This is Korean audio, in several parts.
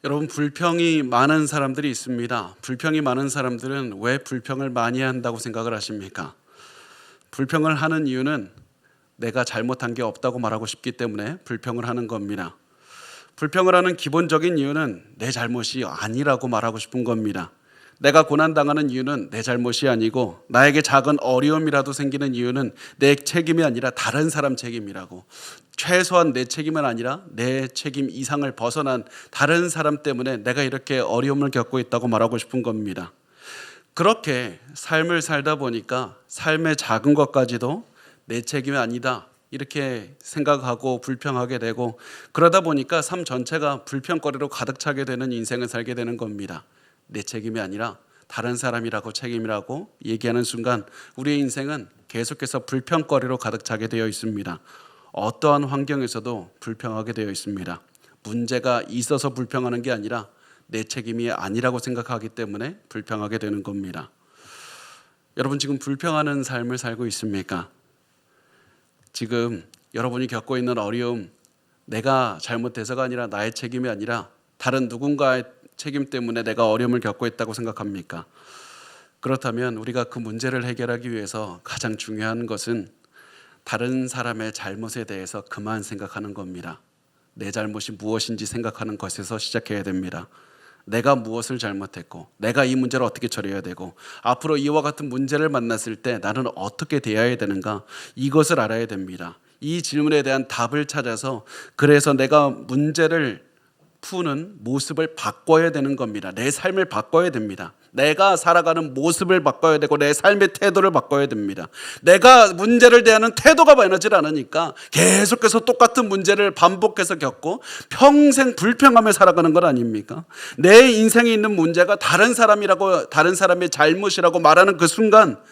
여러분, 불평이 많은 사람들이 있습니다. 불평이 많은 사람들은 왜 불평을 많이 한다고 생각을 하십니까? 불평을 하는 이유는 내가 잘못한 게 없다고 말하고 싶기 때문에 불평을 하는 겁니다. 불평을 하는 기본적인 이유는 내 잘못이 아니라고 말하고 싶은 겁니다. 내가 고난당하는 이유는 내 잘못이 아니고 나에게 작은 어려움이라도 생기는 이유는 내 책임이 아니라 다른 사람 책임이라고, 최소한 내 책임은 아니라 내 책임 이상을 벗어난 다른 사람 때문에 내가 이렇게 어려움을 겪고 있다고 말하고 싶은 겁니다. 그렇게 삶을 살다 보니까 삶의 작은 것까지도 내 책임이 아니다 이렇게 생각하고 불평하게 되고, 그러다 보니까 삶 전체가 불평거리로 가득 차게 되는 인생을 살게 되는 겁니다. 내 책임이 아니라 다른 사람이라고 책임이라고 얘기하는 순간 우리의 인생은 계속해서 불평거리로 가득 차게 되어 있습니다. 어떠한 환경에서도 불평하게 되어 있습니다. 문제가 있어서 불평하는 게 아니라 내 책임이 아니라고 생각하기 때문에 불평하게 되는 겁니다. 여러분, 지금 불평하는 삶을 살고 있습니까? 지금 여러분이 겪고 있는 어려움, 내가 잘못해서가 아니라 나의 책임이 아니라 다른 누군가의 책임 때문에 내가 어려움을 겪고 있다고 생각합니까? 그렇다면 우리가 그 문제를 해결하기 위해서 가장 중요한 것은 다른 사람의 잘못에 대해서 그만 생각하는 겁니다. 내 잘못이 무엇인지 생각하는 것에서 시작해야 됩니다. 내가 무엇을 잘못했고, 내가 이 문제를 어떻게 처리해야 되고, 앞으로 이와 같은 문제를 만났을 때 나는 어떻게 대해야 되는가, 이것을 알아야 됩니다. 이 질문에 대한 답을 찾아서 그래서 내가 문제를 푸는 모습을 바꿔야 되는 겁니다. 내 삶을 바꿔야 됩니다. 내가 살아가는 모습을 바꿔야 되고 내 삶의 태도를 바꿔야 됩니다. 내가 문제를 대하는 태도가 변하지 않으니까 계속해서 똑같은 문제를 반복해서 겪고 평생 불평하며 살아가는 것 아닙니까? 내 인생에 있는 문제가 다른 사람이라고, 다른 사람의 잘못이라고 말하는 그 순간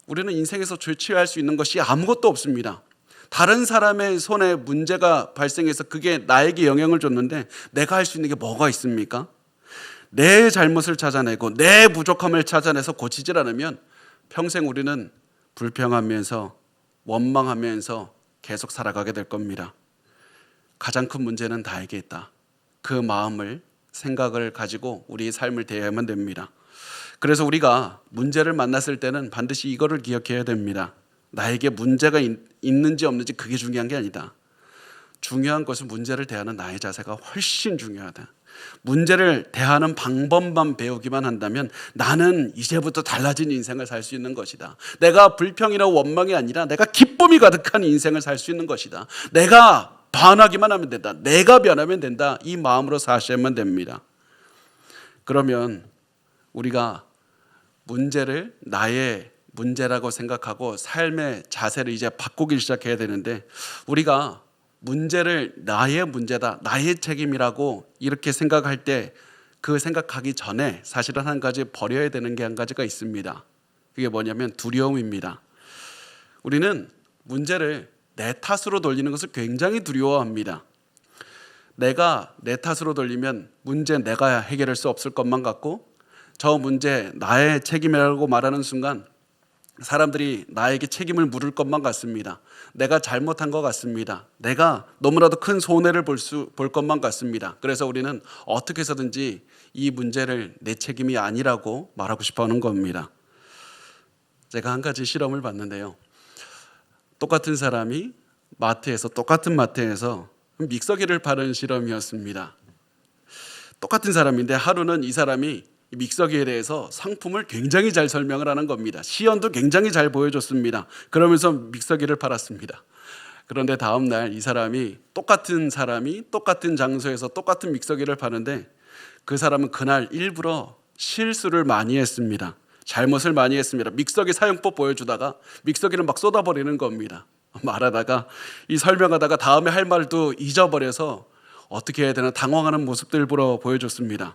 우리는 인생에서 죄취할 수 있는 것이 아무것도 없습니다. 다른 사람의 손에 문제가 발생해서 그게 나에게 영향을 줬는데 내가 할 수 있는 게 뭐가 있습니까? 내 잘못을 찾아내고 내 부족함을 찾아내서 고치질 않으면 평생 우리는 불평하면서 원망하면서 계속 살아가게 될 겁니다. 가장 큰 문제는 나에게 있다. 그 마음을, 생각을 가지고 우리의 삶을 대해야만 됩니다. 그래서 우리가 문제를 만났을 때는 반드시 이거를 기억해야 됩니다. 나에게 문제가 있는지 없는지 그게 중요한 게 아니다. 중요한 것은 문제를 대하는 나의 자세가 훨씬 중요하다. 문제를 대하는 방법만 배우기만 한다면 나는 이제부터 달라진 인생을 살 수 있는 것이다. 내가 불평이나 원망이 아니라 내가 기쁨이 가득한 인생을 살 수 있는 것이다. 내가 변하기만 하면 된다. 내가 변하면 된다. 이 마음으로 사셔야만 됩니다. 그러면 우리가 문제를 나의 문제라고 생각하고 삶의 자세를 이제 바꾸기 시작해야 되는데, 우리가 문제를 나의 문제다, 나의 책임이라고 이렇게 생각할 때 그 생각하기 전에 사실은 한 가지 버려야 되는 게 한 가지가 있습니다. 그게 뭐냐면 두려움입니다. 우리는 문제를 내 탓으로 돌리는 것을 굉장히 두려워합니다. 내가 내 탓으로 돌리면 문제 내가 해결할 수 없을 것만 같고, 저 문제 나의 책임이라고 말하는 순간 사람들이 나에게 책임을 물을 것만 같습니다. 내가 잘못한 것 같습니다. 내가 너무나도 큰 손해를 볼 것만 같습니다. 그래서 우리는 어떻게 해서든지 이 문제를 내 책임이 아니라고 말하고 싶어 하는 겁니다. 제가 한 가지 실험을 봤는데요. 똑같은 사람이 똑같은 마트에서 믹서기를 파는 실험이었습니다. 똑같은 사람인데 하루는 이 사람이 믹서기에 대해서 상품을 굉장히 잘 설명을 하는 겁니다. 시연도 굉장히 잘 보여줬습니다. 그러면서 믹서기를 팔았습니다. 그런데 다음 날 이 사람이 똑같은 장소에서 똑같은 믹서기를 파는데 그 사람은 그날 일부러 실수를 많이 했습니다. 잘못을 많이 했습니다. 믹서기 사용법 보여주다가 믹서기를 막 쏟아버리는 겁니다. 말하다가 설명하다가 다음에 할 말도 잊어버려서 어떻게 해야 되나 당황하는 모습들 보여줬습니다.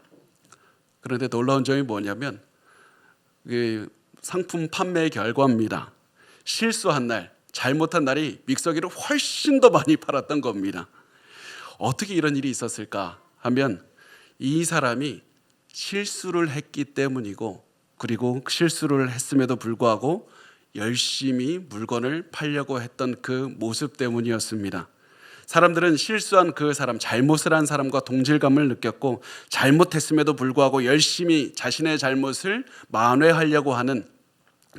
그런데 놀라운 점이 뭐냐면 상품 판매의 결과입니다. 실수한 날, 잘못한 날이 믹서기를 훨씬 더 많이 팔았던 겁니다. 어떻게 이런 일이 있었을까 하면 이 사람이 실수를 했기 때문이고, 그리고 실수를 했음에도 불구하고 열심히 물건을 팔려고 했던 그 모습 때문이었습니다. 사람들은 실수한 그 사람, 잘못을 한 사람과 동질감을 느꼈고 잘못했음에도 불구하고 열심히 자신의 잘못을 만회하려고 하는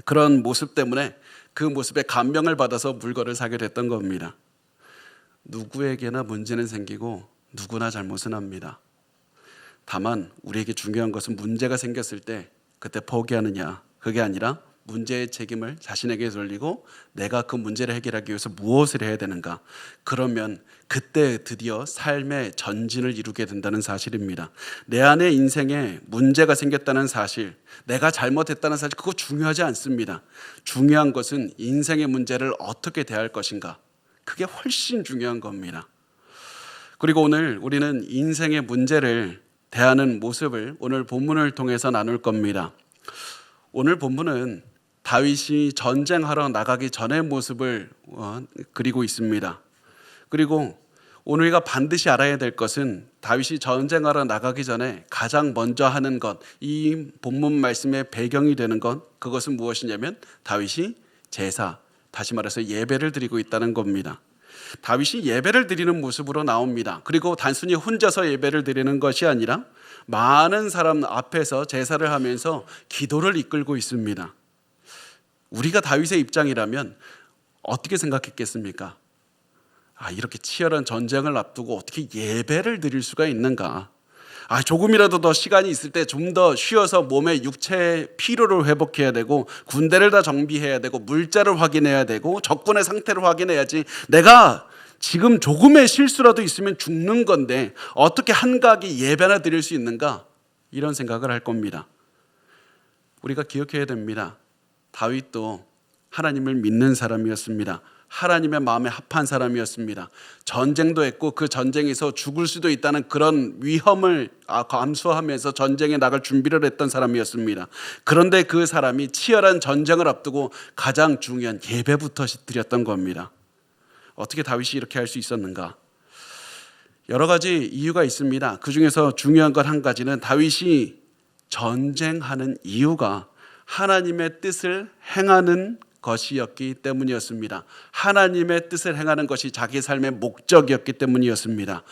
그런 모습 때문에 그 모습에 감명을 받아서 물건을 사게 됐던 겁니다. 누구에게나 문제는 생기고 누구나 잘못은 합니다. 다만 우리에게 중요한 것은 문제가 생겼을 때 그때 포기하느냐, 그게 아니라 문제의 책임을 자신에게 돌리고 내가 그 문제를 해결하기 위해서 무엇을 해야 되는가, 그러면 그때 드디어 삶의 전진을 이루게 된다는 사실입니다. 내 안에 인생에 문제가 생겼다는 사실, 내가 잘못했다는 사실, 그거 중요하지 않습니다. 중요한 것은 인생의 문제를 어떻게 대할 것인가, 그게 훨씬 중요한 겁니다. 그리고 오늘 우리는 인생의 문제를 대하는 모습을 오늘 본문을 통해서 나눌 겁니다. 오늘 본문은 다윗이 전쟁하러 나가기 전의 모습을 그리고 있습니다. 그리고 오늘 우리가 반드시 알아야 될 것은 다윗이 전쟁하러 나가기 전에 가장 먼저 하는 것, 이 본문 말씀의 배경이 되는 것, 그것은 무엇이냐면 다윗이 제사, 다시 말해서 예배를 드리고 있다는 겁니다. 다윗이 예배를 드리는 모습으로 나옵니다. 그리고 단순히 혼자서 예배를 드리는 것이 아니라 많은 사람 앞에서 제사를 하면서 기도를 이끌고 있습니다. 우리가 다윗의 입장이라면 어떻게 생각했겠습니까? 이렇게 치열한 전쟁을 앞두고 어떻게 예배를 드릴 수가 있는가? 조금이라도 더 시간이 있을 때 좀 더 쉬어서 몸의 육체의 피로를 회복해야 되고 군대를 다 정비해야 되고 물자를 확인해야 되고 적군의 상태를 확인해야지, 내가 지금 조금의 실수라도 있으면 죽는 건데 어떻게 한가하게 예배나 드릴 수 있는가? 이런 생각을 할 겁니다. 우리가 기억해야 됩니다. 다윗도 하나님을 믿는 사람이었습니다. 하나님의 마음에 합한 사람이었습니다. 전쟁도 했고 그 전쟁에서 죽을 수도 있다는 그런 위험을 감수하면서 전쟁에 나갈 준비를 했던 사람이었습니다. 그런데 그 사람이 치열한 전쟁을 앞두고 가장 중요한 예배부터 드렸던 겁니다. 어떻게 다윗이 이렇게 할 수 있었는가? 여러 가지 이유가 있습니다. 그 중에서 중요한 것 한 가지는 다윗이 전쟁하는 이유가 하나님의 뜻을 행하는 것이었기 때문이었습니다. 하나님의 뜻을 행하는 것이 자기 삶의 목적이었기 때문이었습니다.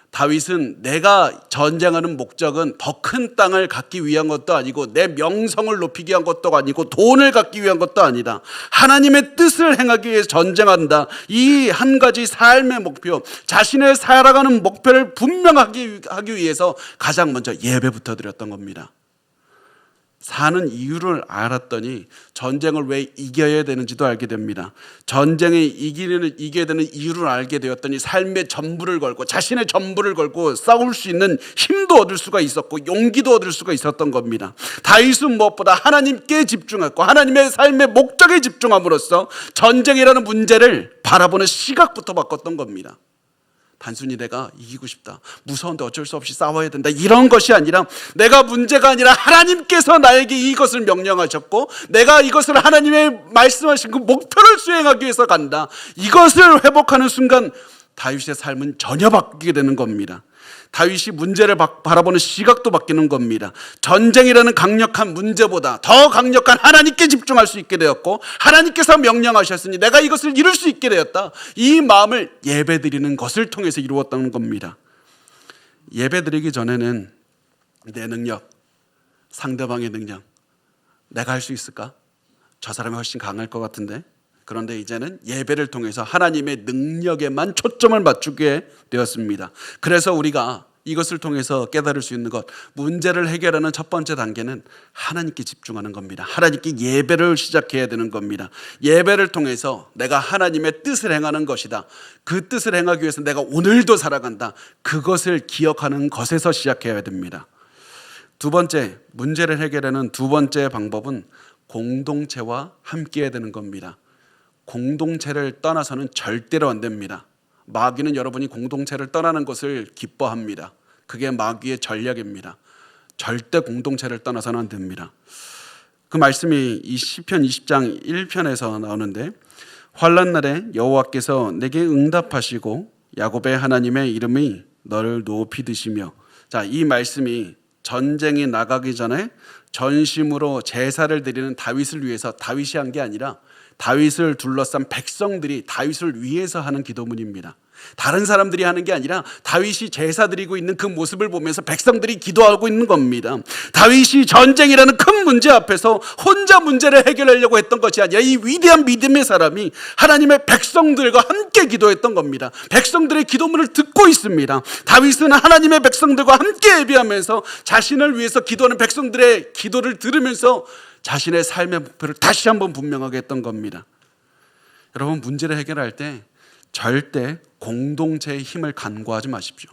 다윗은 내가 전쟁하는 목적은 더 큰 땅을 갖기 위한 것도 아니고 내 명성을 높이기 위한 것도 아니고 돈을 갖기 위한 것도 아니다. 하나님의 뜻을 행하기 위해서 전쟁한다. 이 한 가지 삶의 목표, 자신의 살아가는 목표를 분명하게 하기 위해서 가장 먼저 예배부터 드렸던 겁니다. 사는 이유를 알았더니 전쟁을 왜 이겨야 되는지도 알게 됩니다. 전쟁에 이겨야 되는 이유를 알게 되었더니 삶의 전부를 걸고 자신의 전부를 걸고 싸울 수 있는 힘도 얻을 수가 있었고 용기도 얻을 수가 있었던 겁니다. 다윗은 무엇보다 하나님께 집중했고 하나님의 삶의 목적에 집중함으로써 전쟁이라는 문제를 바라보는 시각부터 바꿨던 겁니다. 단순히 내가 이기고 싶다, 무서운데 어쩔 수 없이 싸워야 된다, 이런 것이 아니라 내가 문제가 아니라 하나님께서 나에게 이것을 명령하셨고 내가 이것을 하나님의 말씀하신 그 목표를 수행하기 위해서 간다. 이것을 회복하는 순간 다윗의 삶은 전혀 바뀌게 되는 겁니다. 다윗이 문제를 바라보는 시각도 바뀌는 겁니다. 전쟁이라는 강력한 문제보다 더 강력한 하나님께 집중할 수 있게 되었고 하나님께서 명령하셨으니 내가 이것을 이룰 수 있게 되었다. 이 마음을 예배드리는 것을 통해서 이루었다는 겁니다. 예배드리기 전에는 내 능력, 상대방의 능력, 내가 할 수 있을까? 저 사람이 훨씬 강할 것 같은데. 그런데 이제는 예배를 통해서 하나님의 능력에만 초점을 맞추게 되었습니다. 그래서 우리가 이것을 통해서 깨달을 수 있는 것, 문제를 해결하는 첫 번째 단계는 하나님께 집중하는 겁니다. 하나님께 예배를 시작해야 되는 겁니다. 예배를 통해서 내가 하나님의 뜻을 행하는 것이다, 그 뜻을 행하기 위해서 내가 오늘도 살아간다, 그것을 기억하는 것에서 시작해야 됩니다. 두 번째, 문제를 해결하는 두 번째 방법은 공동체와 함께해야 되는 겁니다. 공동체를 떠나서는 절대로 안 됩니다. 마귀는 여러분이 공동체를 떠나는 것을 기뻐합니다. 그게 마귀의 전략입니다. 절대 공동체를 떠나서는 안 됩니다. 그 말씀이 이 시편 20장 1편에서 나오는데, 환난 날에 여호와께서 내게 응답하시고 야곱의 하나님의 이름이 너를 높이 드시며. 자, 이 말씀이 전쟁에 나가기 전에 전심으로 제사를 드리는 다윗을 위해서 다윗이 한 게 아니라 다윗을 둘러싼 백성들이 다윗을 위해서 하는 기도문입니다. 다른 사람들이 하는 게 아니라 다윗이 제사 드리고 있는 그 모습을 보면서 백성들이 기도하고 있는 겁니다. 다윗이 전쟁이라는 큰 문제 앞에서 혼자 문제를 해결하려고 했던 것이 아니라 이 위대한 믿음의 사람이 하나님의 백성들과 함께 기도했던 겁니다. 백성들의 기도문을 듣고 있습니다. 다윗은 하나님의 백성들과 함께 예배하면서 자신을 위해서 기도하는 백성들의 기도를 들으면서 자신의 삶의 목표를 다시 한번 분명하게 했던 겁니다. 여러분, 문제를 해결할 때 절대 공동체의 힘을 간과하지 마십시오.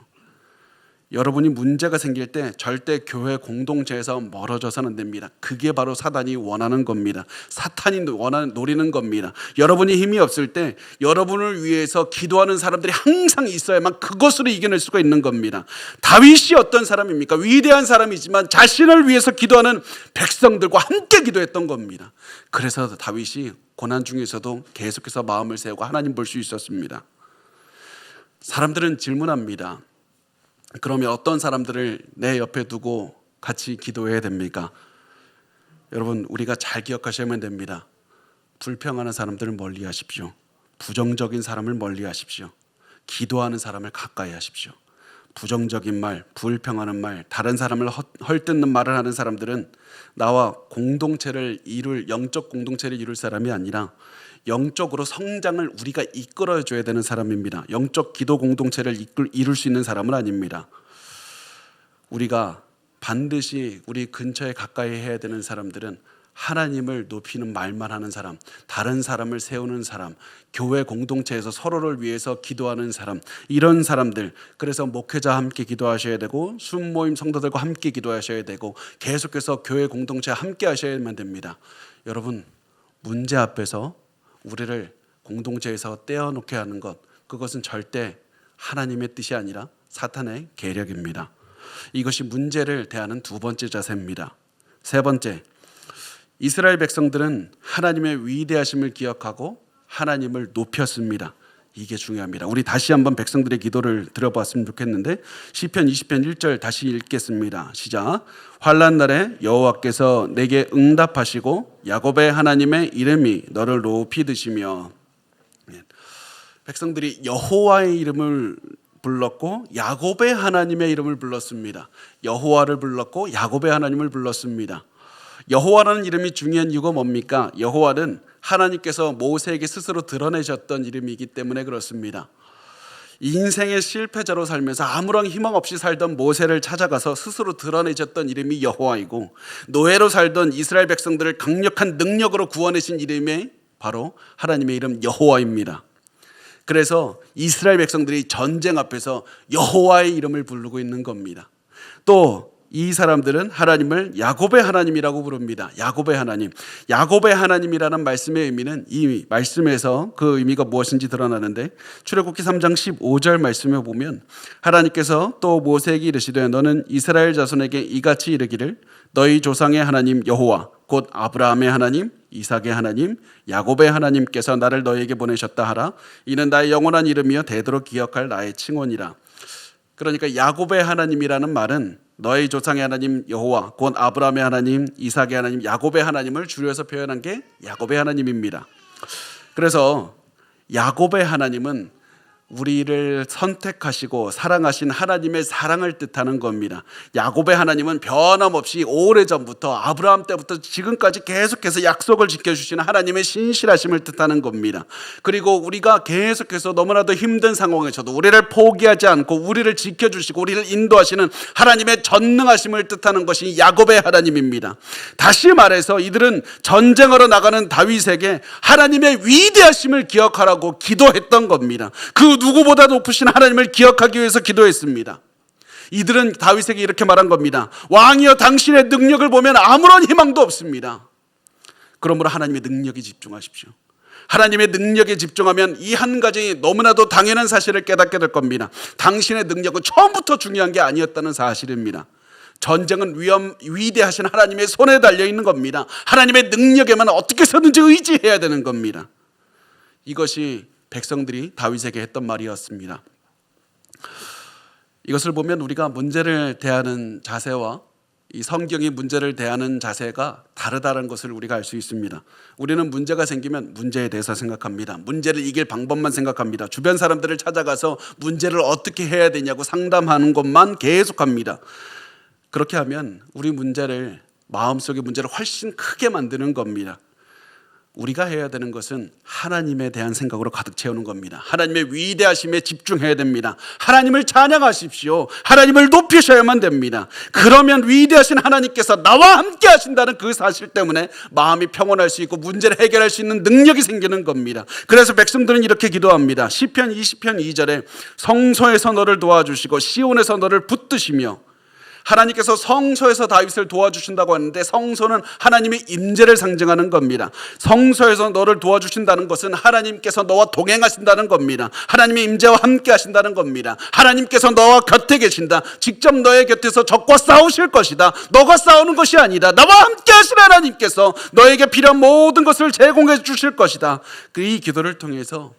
여러분이 문제가 생길 때 절대 교회 공동체에서 멀어져서는 안 됩니다. 그게 바로 사단이 원하는 겁니다. 사탄이 노리는 겁니다. 여러분이 힘이 없을 때 여러분을 위해서 기도하는 사람들이 항상 있어야만 그것으로 이겨낼 수가 있는 겁니다. 다윗이 어떤 사람입니까? 위대한 사람이지만 자신을 위해서 기도하는 백성들과 함께 기도했던 겁니다. 그래서 다윗이 고난 중에서도 계속해서 마음을 세우고 하나님 볼 수 있었습니다. 사람들은 질문합니다. 그러면 어떤 사람들을 내 옆에 두고 같이 기도해야 됩니까? 여러분, 우리가 잘 기억하셔야만 됩니다. 불평하는 사람들을 멀리 하십시오. 부정적인 사람을 멀리 하십시오. 기도하는 사람을 가까이 하십시오. 부정적인 말, 불평하는 말, 다른 사람을 헐뜯는 말을 하는 사람들은 나와 영적 공동체를 이룰 사람이 아니라 영적으로 성장을 우리가 이끌어줘야 되는 사람입니다. 영적 기도 공동체를 이룰 수 있는 사람은 아닙니다. 우리가 반드시 우리 근처에 가까이 해야 되는 사람들은 하나님을 높이는 말만 하는 사람, 다른 사람을 세우는 사람, 교회 공동체에서 서로를 위해서 기도하는 사람, 이런 사람들. 그래서 목회자와 함께 기도하셔야 되고 순모임 성도들과 함께 기도하셔야 되고 계속해서 교회 공동체와 함께 하셔야만 됩니다. 여러분, 문제 앞에서 우리를 공동체에서 떼어놓게 하는 것, 그것은 절대 하나님의 뜻이 아니라 사탄의 계략입니다. 이것이 문제를 대하는 두 번째 자세입니다. 세 번째, 이스라엘 백성들은 하나님의 위대하심을 기억하고 하나님을 높였습니다. 이게 중요합니다. 우리 다시 한번 백성들의 기도를 들어봤으면 좋겠는데 시편 20편 1절 다시 읽겠습니다. 시작. 환난 날에 여호와께서 내게 응답하시고 야곱의 하나님의 이름이 너를 높이 드시며. 백성들이 여호와의 이름을 불렀고 야곱의 하나님의 이름을 불렀습니다. 여호와를 불렀고 야곱의 하나님을 불렀습니다. 여호와라는 이름이 중요한 이유가 뭡니까? 여호와는 하나님께서 모세에게 스스로 드러내셨던 이름이기 때문에 그렇습니다. 인생의 실패자로 살면서 아무런 희망 없이 살던 모세를 찾아가서 스스로 드러내셨던 이름이 여호와이고, 노예로 살던 이스라엘 백성들을 강력한 능력으로 구원하신 이름이 바로 하나님의 이름 여호와입니다. 그래서 이스라엘 백성들이 전쟁 앞에서 여호와의 이름을 부르고 있는 겁니다. 또 이 사람들은 하나님을 야곱의 하나님이라고 부릅니다. 야곱의 하나님. 야곱의 하나님이라는 말씀의 의미는 이 말씀에서 그 의미가 무엇인지 드러나는데, 출애굽기 3장 15절 말씀에 보면 하나님께서 또 모세에게 이르시되 너는 이스라엘 자손에게 이같이 이르기를 너희 조상의 하나님 여호와 곧 아브라함의 하나님 이삭의 하나님 야곱의 하나님께서 나를 너희에게 보내셨다 하라. 이는 나의 영원한 이름이여 대대로 기억할 나의 칭언이라. 그러니까 야곱의 하나님이라는 말은 너희 조상의 하나님 여호와 곧 아브라함의 하나님 이삭의 하나님 야곱의 하나님을 줄여서 표현한 게 야곱의 하나님입니다. 그래서 야곱의 하나님은 우리를 선택하시고 사랑하신 하나님의 사랑을 뜻하는 겁니다. 야곱의 하나님은 변함없이 오래전부터 아브라함 때부터 지금까지 계속해서 약속을 지켜주시는 하나님의 신실하심을 뜻하는 겁니다. 그리고 우리가 계속해서 너무나도 힘든 상황에서도 우리를 포기하지 않고 우리를 지켜주시고 우리를 인도하시는 하나님의 전능하심을 뜻하는 것이 야곱의 하나님입니다. 다시 말해서 이들은 전쟁하러 나가는 다윗에게 하나님의 위대하심을 기억하라고 기도했던 겁니다. 그 누구보다 높으신 하나님을 기억하기 위해서 기도했습니다. 이들은 다윗에게 이렇게 말한 겁니다. 왕이여 당신의 능력을 보면 아무런 희망도 없습니다. 그러므로 하나님의 능력에 집중하십시오. 하나님의 능력에 집중하면 이 한 가지 너무나도 당연한 사실을 깨닫게 될 겁니다. 당신의 능력은 처음부터 중요한 게 아니었다는 사실입니다. 전쟁은 위대하신 하나님의 손에 달려있는 겁니다. 하나님의 능력에만 어떻게 해서든지 의지해야 되는 겁니다. 이것이 백성들이 다윗에게 했던 말이었습니다. 이것을 보면 우리가 문제를 대하는 자세와 이 성경이 문제를 대하는 자세가 다르다는 것을 우리가 알 수 있습니다. 우리는 문제가 생기면 문제에 대해서 생각합니다. 문제를 이길 방법만 생각합니다. 주변 사람들을 찾아가서 문제를 어떻게 해야 되냐고 상담하는 것만 계속합니다. 그렇게 하면 우리 문제를, 마음속의 문제를 훨씬 크게 만드는 겁니다. 우리가 해야 되는 것은 하나님에 대한 생각으로 가득 채우는 겁니다. 하나님의 위대하심에 집중해야 됩니다. 하나님을 찬양하십시오. 하나님을 높이셔야만 됩니다. 그러면 위대하신 하나님께서 나와 함께 하신다는 그 사실 때문에 마음이 평온할 수 있고 문제를 해결할 수 있는 능력이 생기는 겁니다. 그래서 백성들은 이렇게 기도합니다. 시편 20편 2절에 성소에서 너를 도와주시고 시온에서 너를 붙드시며, 하나님께서 성소에서 다윗을 도와주신다고 하는데 성소는 하나님의 임재를 상징하는 겁니다. 성소에서 너를 도와주신다는 것은 하나님께서 너와 동행하신다는 겁니다. 하나님의 임재와 함께 하신다는 겁니다. 하나님께서 너와 곁에 계신다. 직접 너의 곁에서 적과 싸우실 것이다. 너가 싸우는 것이 아니다. 나와 함께 하신 하나님께서 너에게 필요한 모든 것을 제공해 주실 것이다. 이 기도를 통해서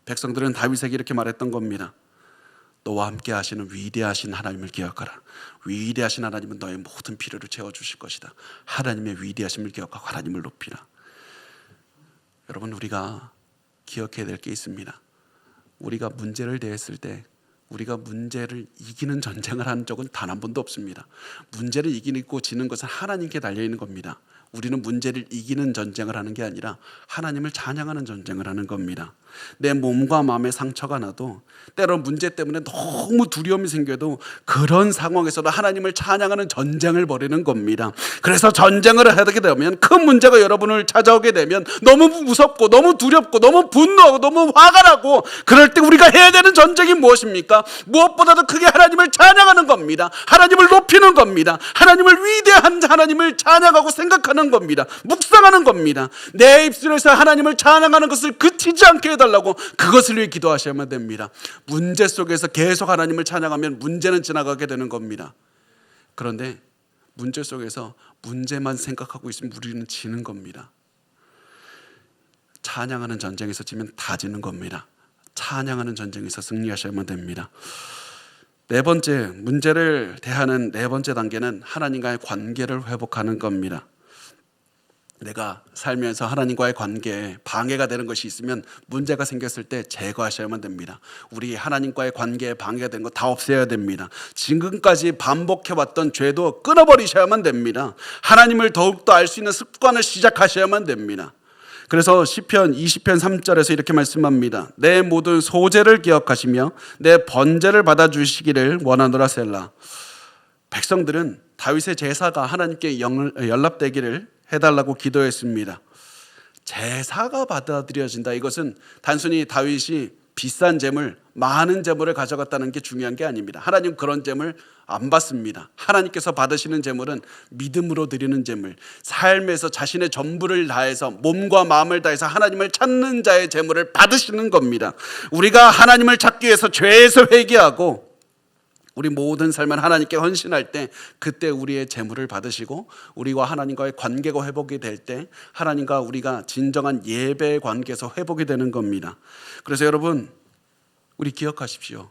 백성들은 다윗에게 이렇게 말했던 겁니다. 너와 함께 하시는 위대하신 하나님을 기억하라. 위대하신 하나님은 너의 모든 필요를 채워주실 것이다. 하나님의 위대하심을 기억하고 하나님을 높이라. 여러분, 우리가 기억해야 될 게 있습니다. 우리가 문제를 대했을 때 우리가 문제를 이기는 전쟁을 한 적은 단 한 번도 없습니다. 문제를 이기고 지는 것은 하나님께 달려있는 겁니다. 우리는 문제를 이기는 전쟁을 하는 게 아니라 하나님을 찬양하는 전쟁을 하는 겁니다. 내 몸과 마음에 상처가 나도, 때로 문제 때문에 너무 두려움이 생겨도 그런 상황에서도 하나님을 찬양하는 전쟁을 벌이는 겁니다. 그래서 전쟁을 하게 되면, 큰 문제가 여러분을 찾아오게 되면 너무 무섭고 너무 두렵고 너무 분노하고 너무 화가 나고, 그럴 때 우리가 해야 되는 전쟁이 무엇입니까? 무엇보다도 크게 하나님을 찬양하는 겁니다. 하나님을 높이는 겁니다. 하나님을 위대한 하나님을 찬양하고 생각하는 겁니다. 묵상하는 겁니다. 내 입술에서 하나님을 찬양하는 것을 그치지 않게 해달라고 그것을 위해 기도하셔야만 됩니다. 문제 속에서 계속 하나님을 찬양하면 문제는 지나가게 되는 겁니다. 그런데 문제 속에서 문제만 생각하고 있으면 우리는 지는 겁니다. 찬양하는 전쟁에서 지면 다 지는 겁니다. 찬양하는 전쟁에서 승리하셔야만 됩니다. 네 번째, 문제를 대하는 네 번째 단계는 하나님과의 관계를 회복하는 겁니다. 내가 살면서 하나님과의 관계에 방해가 되는 것이 있으면 문제가 생겼을 때 제거하셔야만 됩니다. 우리 하나님과의 관계에 방해가 되는 거 다 없애야 됩니다. 지금까지 반복해왔던 죄도 끊어버리셔야만 됩니다. 하나님을 더욱더 알 수 있는 습관을 시작하셔야만 됩니다. 그래서 시편 20편 3절에서 이렇게 말씀합니다. 내 모든 소재를 기억하시며 내 번제를 받아주시기를 원하노라 셀라. 백성들은 다윗의 제사가 하나님께 연락되기를 해달라고 기도했습니다. 제사가 받아들여진다. 이것은 단순히 다윗이 비싼 재물, 많은 재물을 가져갔다는 게 중요한 게 아닙니다. 하나님 그런 재물 안 받습니다. 하나님께서 받으시는 재물은 믿음으로 드리는 재물, 삶에서 자신의 전부를 다해서 몸과 마음을 다해서 하나님을 찾는 자의 재물을 받으시는 겁니다. 우리가 하나님을 찾기 위해서 죄에서 회개하고 우리 모든 삶을 하나님께 헌신할 때, 그때 우리의 재물을 받으시고 우리와 하나님과의 관계가 회복이 될 때 하나님과 우리가 진정한 예배의 관계에서 회복이 되는 겁니다. 그래서 여러분, 우리 기억하십시오.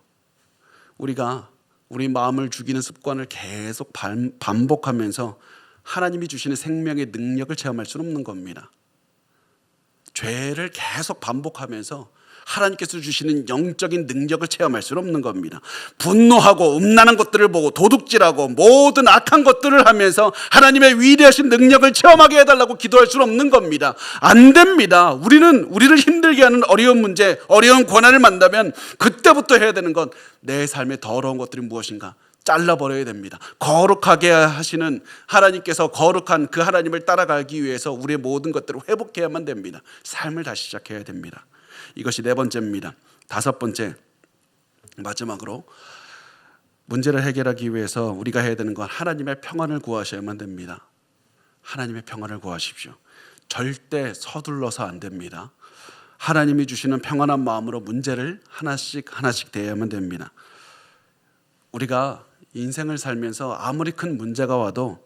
우리가 우리 마음을 죽이는 습관을 계속 반복하면서 하나님이 주시는 생명의 능력을 체험할 수는 없는 겁니다. 죄를 계속 반복하면서 하나님께서 주시는 영적인 능력을 체험할 수는 없는 겁니다. 분노하고 음란한 것들을 보고 도둑질하고 모든 악한 것들을 하면서 하나님의 위대하신 능력을 체험하게 해달라고 기도할 수는 없는 겁니다. 안 됩니다. 우리를 힘들게 하는 어려운 문제, 어려운 고난을 만나면 그때부터 해야 되는 건 내 삶의 더러운 것들이 무엇인가 잘라버려야 됩니다. 거룩하게 하시는 하나님께서 거룩한 그 하나님을 따라가기 위해서 우리의 모든 것들을 회복해야만 됩니다. 삶을 다시 시작해야 됩니다. 이것이 네 번째입니다. 다섯 번째, 마지막으로 문제를 해결하기 위해서 우리가 해야 되는 건 하나님의 평안을 구하셔야만 됩니다. 하나님의 평안을 구하십시오. 절대 서둘러서 안 됩니다. 하나님이 주시는 평안한 마음으로 문제를 하나씩 대해야만 됩니다. 우리가 인생을 살면서 아무리 큰 문제가 와도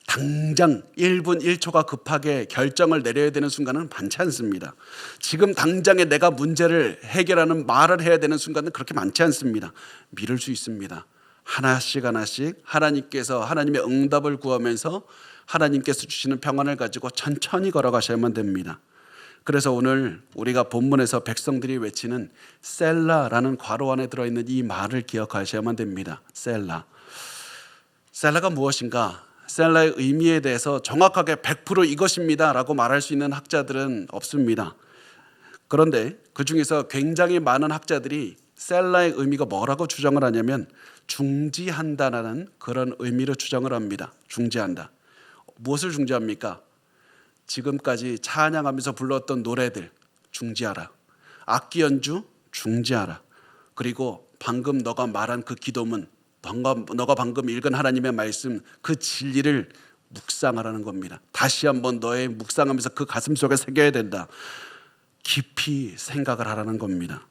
당장 1분 1초가 급하게 결정을 내려야 되는 순간은 많지 않습니다. 지금 당장에 내가 문제를 해결하는 말을 해야 되는 순간은 그렇게 많지 않습니다. 미룰 수 있습니다. 하나씩 하나씩 하나님께서 하나님의 응답을 구하면서 하나님께서 주시는 평안을 가지고 천천히 걸어가셔야만 됩니다. 그래서 오늘 우리가 본문에서 백성들이 외치는 셀라라는 괄호 안에 들어있는 이 말을 기억하셔야만 됩니다. 셀라가 무엇인가? 셀라의 의미에 대해서 정확하게 100% 이것입니다 라고 말할 수 있는 학자들은 없습니다. 그런데 그 중에서 굉장히 많은 학자들이 셀라의 의미가 뭐라고 주장을 하냐면 중지한다라는 그런 의미로 주장을 합니다. 중지한다. 무엇을 중지합니까? 지금까지 찬양하면서 불렀던 노래들 중지하라. 악기 연주 중지하라. 그리고 방금 너가 말한 그 기도문, 너가 방금 읽은 하나님의 말씀, 그 진리를 묵상하라는 겁니다. 다시 한번 너의 묵상하면서 그 가슴 속에 새겨야 된다. 깊이 생각을 하라는 겁니다.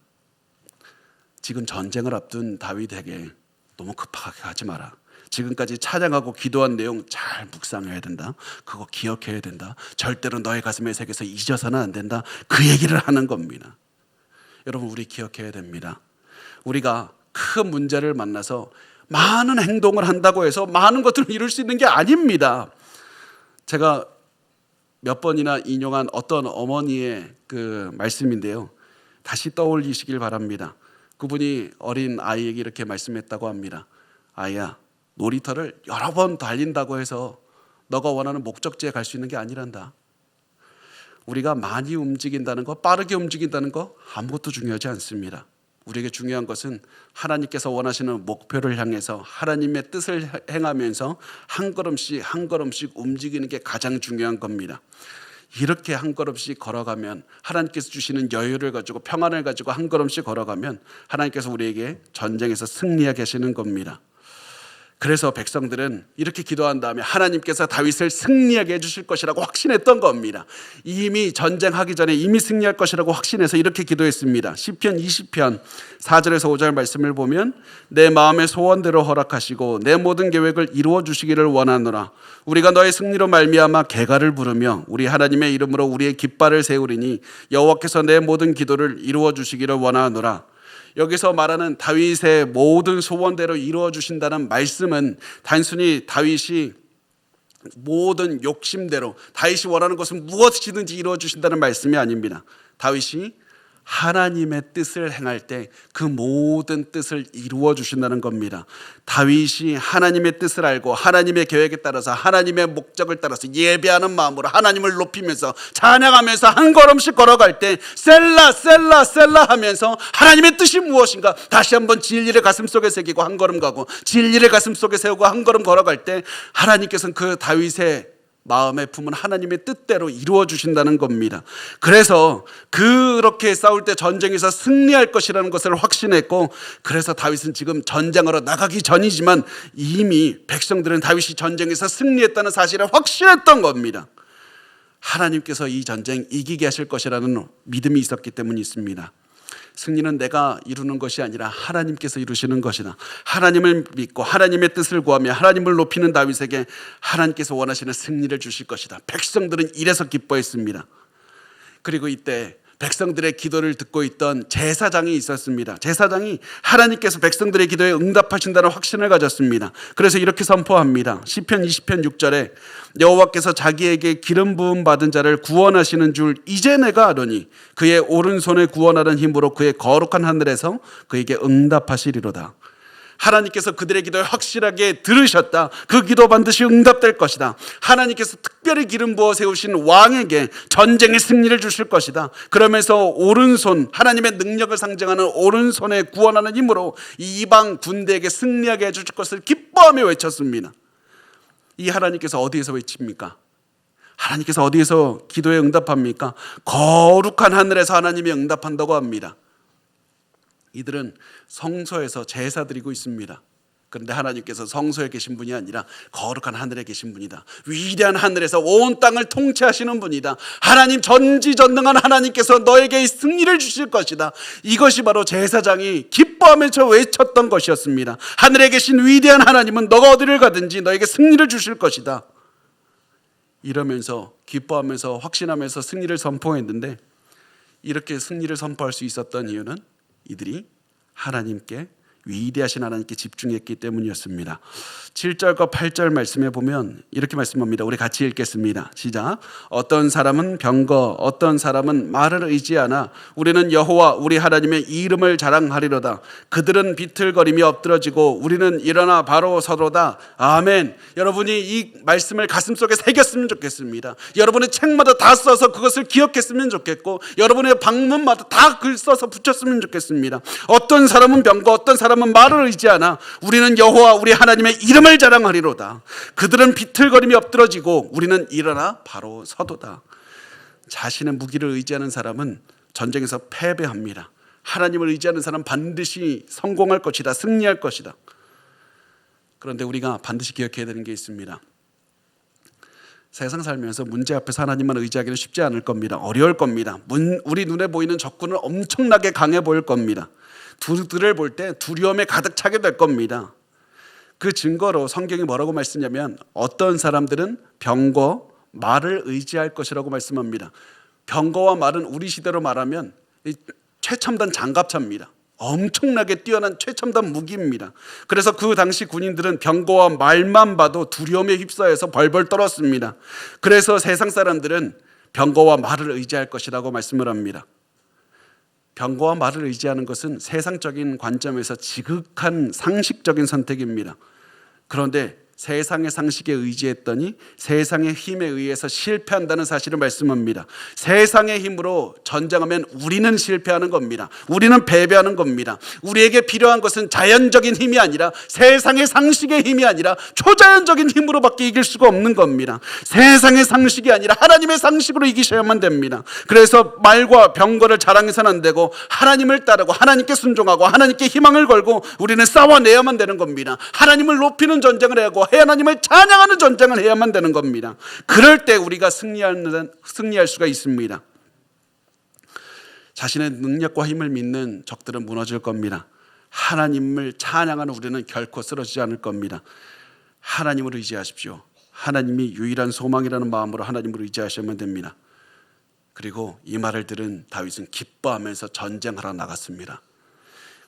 지금 전쟁을 앞둔 다윗에게 너무 급하게 하지 마라. 지금까지 찬양하고 기도한 내용 잘 묵상해야 된다. 그거 기억해야 된다. 절대로 너의 가슴에 새겨서 잊어서는 안 된다. 그 얘기를 하는 겁니다. 여러분, 우리 기억해야 됩니다. 우리가 큰 문제를 만나서 많은 행동을 한다고 해서 많은 것들을 이룰 수 있는 게 아닙니다. 제가 몇 번이나 인용한 어떤 어머니의 그 말씀인데요, 다시 떠올리시길 바랍니다. 그분이 어린 아이에게 이렇게 말씀했다고 합니다. 아이야, 놀이터를 여러 번 달린다고 해서 너가 원하는 목적지에 갈 수 있는 게 아니란다. 우리가 많이 움직인다는 거, 빠르게 움직인다는 거 아무것도 중요하지 않습니다. 우리에게 중요한 것은 하나님께서 원하시는 목표를 향해서 하나님의 뜻을 행하면서 한 걸음씩 한 걸음씩 움직이는 게 가장 중요한 겁니다. 이렇게 한 걸음씩 걸어가면, 하나님께서 주시는 여유를 가지고 평안을 가지고 한 걸음씩 걸어가면 하나님께서 우리에게 전쟁에서 승리하게 하시는 겁니다. 그래서 백성들은 이렇게 기도한 다음에 하나님께서 다윗을 승리하게 해주실 것이라고 확신했던 겁니다. 이미 전쟁하기 전에 이미 승리할 것이라고 확신해서 이렇게 기도했습니다. 시편 20편 4절에서 5절 말씀을 보면, 내 마음의 소원대로 허락하시고 내 모든 계획을 이루어 주시기를 원하노라. 우리가 너의 승리로 말미암아 개가를 부르며 우리 하나님의 이름으로 우리의 깃발을 세우리니 여호와께서 내 모든 기도를 이루어 주시기를 원하노라. 여기서 말하는 다윗의 모든 소원대로 이루어 주신다는 말씀은 단순히 다윗이 모든 욕심대로 다윗이 원하는 것은 무엇이든지 이루어 주신다는 말씀이 아닙니다. 다윗이 하나님의 뜻을 행할 때 그 모든 뜻을 이루어 주신다는 겁니다. 다윗이 하나님의 뜻을 알고 하나님의 계획에 따라서 하나님의 목적을 따라서 예배하는 마음으로 하나님을 높이면서 찬양하면서 한 걸음씩 걸어갈 때 셀라 셀라 셀라 하면서 하나님의 뜻이 무엇인가 다시 한번 진리를 가슴속에 새기고 한 걸음 가고, 진리를 가슴속에 세우고 한 걸음 걸어갈 때 하나님께서는 그 다윗의 마음에 품은 하나님의 뜻대로 이루어 주신다는 겁니다. 그래서 그렇게 싸울 때 전쟁에서 승리할 것이라는 것을 확신했고, 그래서 다윗은 지금 전쟁하러 나가기 전이지만 이미 백성들은 다윗이 전쟁에서 승리했다는 사실을 확신했던 겁니다. 하나님께서 이 전쟁 이기게 하실 것이라는 믿음이 있었기 때문이 있습니다. 승리는 내가 이루는 것이 아니라 하나님께서 이루시는 것이다. 하나님을 믿고 하나님의 뜻을 구하며 하나님을 높이는 다윗에게 하나님께서 원하시는 승리를 주실 것이다. 백성들은 이래서 기뻐했습니다. 그리고 이때 백성들의 기도를 듣고 있던 제사장이 있었습니다. 제사장이 하나님께서 백성들의 기도에 응답하신다는 확신을 가졌습니다. 그래서 이렇게 선포합니다. 시편 20편 6절에 여호와께서 자기에게 기름 부음 받은 자를 구원하시는 줄 이제 내가 아노니 그의 오른손에 구원하는 힘으로 그의 거룩한 하늘에서 그에게 응답하시리로다. 하나님께서 그들의 기도를 확실하게 들으셨다. 그 기도 반드시 응답될 것이다. 하나님께서 특별히 기름 부어 세우신 왕에게 전쟁의 승리를 주실 것이다. 그러면서 오른손, 하나님의 능력을 상징하는 오른손에 구원하는 힘으로 이 이방 군대에게 승리하게 해주실 것을 기뻐하며 외쳤습니다. 이 하나님께서 어디에서 외칩니까? 하나님께서 어디에서 기도에 응답합니까? 거룩한 하늘에서 하나님이 응답한다고 합니다. 이들은 성소에서 제사 드리고 있습니다. 그런데 하나님께서 성소에 계신 분이 아니라 거룩한 하늘에 계신 분이다. 위대한 하늘에서 온 땅을 통치하시는 분이다. 하나님, 전지전능한 하나님께서 너에게 승리를 주실 것이다. 이것이 바로 제사장이 기뻐하면서 외쳤던 것이었습니다. 하늘에 계신 위대한 하나님은 너가 어디를 가든지 너에게 승리를 주실 것이다. 이러면서 기뻐하면서 확신하면서 승리를 선포했는데, 이렇게 승리를 선포할 수 있었던 이유는 이들이 하나님께 위대하신 하나님께 집중했기 때문이었습니다. 7절과 8절 말씀에 보면 이렇게 말씀합니다. 우리 같이 읽겠습니다. 시작. 어떤 사람은 병거, 어떤 사람은 말을 의지하나 우리는 여호와 우리 하나님의 이름을 자랑하리로다. 그들은 비틀거리며 엎드러지고 우리는 일어나 바로 서로다. 아멘. 여러분이 이 말씀을 가슴속에 새겼으면 좋겠습니다. 여러분의 책마다 다 써서 그것을 기억했으면 좋겠고, 여러분의 방문마다 다 글 써서 붙였으면 좋겠습니다. 어떤 사람은 병거, 어떤 사람은 말을 의지하나 우리는 여호와 우리 하나님의 이름을 자랑하리로다. 그들은 비틀거리며 엎드러지고 우리는 일어나 바로 서도다. 자신의 무기를 의지하는 사람은 전쟁에서 패배합니다. 하나님을 의지하는 사람은 반드시 성공할 것이다, 승리할 것이다. 그런데 우리가 반드시 기억해야 되는 게 있습니다. 세상 살면서 문제 앞에서 하나님만 의지하기는 쉽지 않을 겁니다. 어려울 겁니다. 우리 눈에 보이는 적군은 엄청나게 강해 보일 겁니다. 그들을 볼 때 두려움에 가득 차게 될 겁니다. 그 증거로 성경이 뭐라고 말씀하냐면 어떤 사람들은 병거, 말을 의지할 것이라고 말씀합니다. 병거와 말은 우리 시대로 말하면 최첨단 장갑차입니다. 엄청나게 뛰어난 최첨단 무기입니다. 그래서 그 당시 군인들은 병거와 말만 봐도 두려움에 휩싸여서 벌벌 떨었습니다. 그래서 세상 사람들은 병거와 말을 의지할 것이라고 말씀을 합니다. 병거와 말을 의지하는 것은 세상적인 관점에서 지극한 상식적인 선택입니다. 그런데 세상의 상식에 의지했더니 세상의 힘에 의해서 실패한다는 사실을 말씀합니다. 세상의 힘으로 전쟁하면 우리는 실패하는 겁니다. 우리는 패배하는 겁니다. 우리에게 필요한 것은 자연적인 힘이 아니라, 세상의 상식의 힘이 아니라 초자연적인 힘으로밖에 이길 수가 없는 겁니다. 세상의 상식이 아니라 하나님의 상식으로 이기셔야만 됩니다. 그래서 말과 병거를 자랑해서는 안 되고 하나님을 따르고 하나님께 순종하고 하나님께 희망을 걸고 우리는 싸워내야만 되는 겁니다. 하나님을 높이는 전쟁을 하고 하나님을 찬양하는 전쟁을 해야만 되는 겁니다. 그럴 때 우리가 승리할 수가 있습니다. 자신의 능력과 힘을 믿는 적들은 무너질 겁니다. 하나님을 찬양하는 우리는 결코 쓰러지지 않을 겁니다. 하나님을 의지하십시오. 하나님이 유일한 소망이라는 마음으로 하나님을 의지하시면 됩니다. 그리고 이 말을 들은 다윗은 기뻐하면서 전쟁하러 나갔습니다.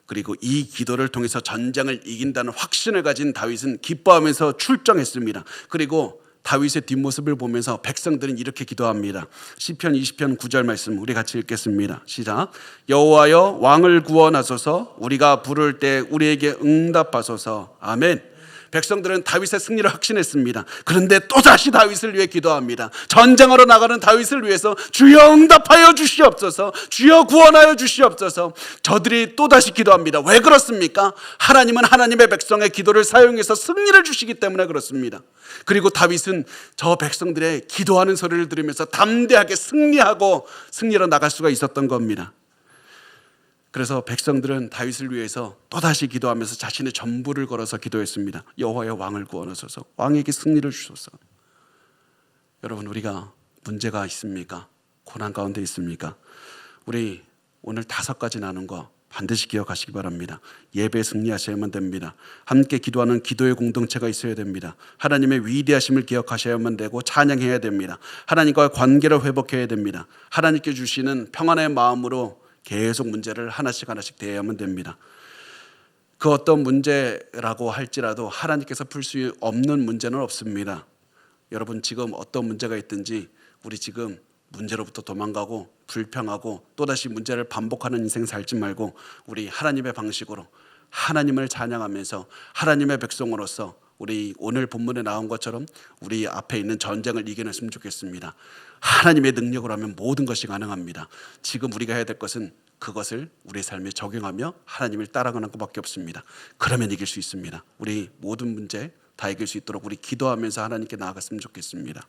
그리고 이 기도를 통해서 전쟁을 이긴다는 확신을 가진 다윗은 기뻐하면서 출정했습니다. 그리고 다윗의 뒷모습을 보면서 백성들은 이렇게 기도합니다. 시편 20편 9절 말씀 우리 같이 읽겠습니다. 시작. 여호와여 왕을 구원하소서. 우리가 부를 때 우리에게 응답하소서. 아멘. 백성들은 다윗의 승리를 확신했습니다. 그런데 또다시 다윗을 위해 기도합니다. 전쟁하러 나가는 다윗을 위해서 주여 응답하여 주시옵소서, 주여 구원하여 주시옵소서. 저들이 또다시 기도합니다. 왜 그렇습니까? 하나님은 하나님의 백성의 기도를 사용해서 승리를 주시기 때문에 그렇습니다. 그리고 다윗은 저 백성들의 기도하는 소리를 들으면서 담대하게 승리하고 승리로 나갈 수가 있었던 겁니다. 그래서 백성들은 다윗을 위해서 또다시 기도하면서 자신의 전부를 걸어서 기도했습니다. 여호와여 왕을 구원하소서. 왕에게 승리를 주소서. 여러분, 우리가 문제가 있습니까? 고난 가운데 있습니까? 우리 오늘 5가지 나눈 거 반드시 기억하시기 바랍니다. 예배에 승리하셔야만 됩니다. 함께 기도하는 기도의 공동체가 있어야 됩니다. 하나님의 위대하심을 기억하셔야만 되고 찬양해야 됩니다. 하나님과의 관계를 회복해야 됩니다. 하나님께 주시는 평안의 마음으로 계속 문제를 하나씩 대해야만 됩니다. 그 어떤 문제라고 할지라도 하나님께서 풀 수 없는 문제는 없습니다. 여러분, 지금 어떤 문제가 있든지 우리 지금 문제로부터 도망가고 불평하고 또다시 문제를 반복하는 인생 살지 말고 우리 하나님의 방식으로 하나님을 찬양하면서 하나님의 백성으로서 우리 오늘 본문에 나온 것처럼 우리 앞에 있는 전쟁을 이겨냈으면 좋겠습니다. 하나님의 능력으로 하면 모든 것이 가능합니다. 지금 우리가 해야 될 것은 그것을 우리 삶에 적용하며 하나님을 따라가는 것밖에 없습니다. 그러면 이길 수 있습니다. 우리 모든 문제 다 이길 수 있도록 우리 기도하면서 하나님께 나아갔으면 좋겠습니다.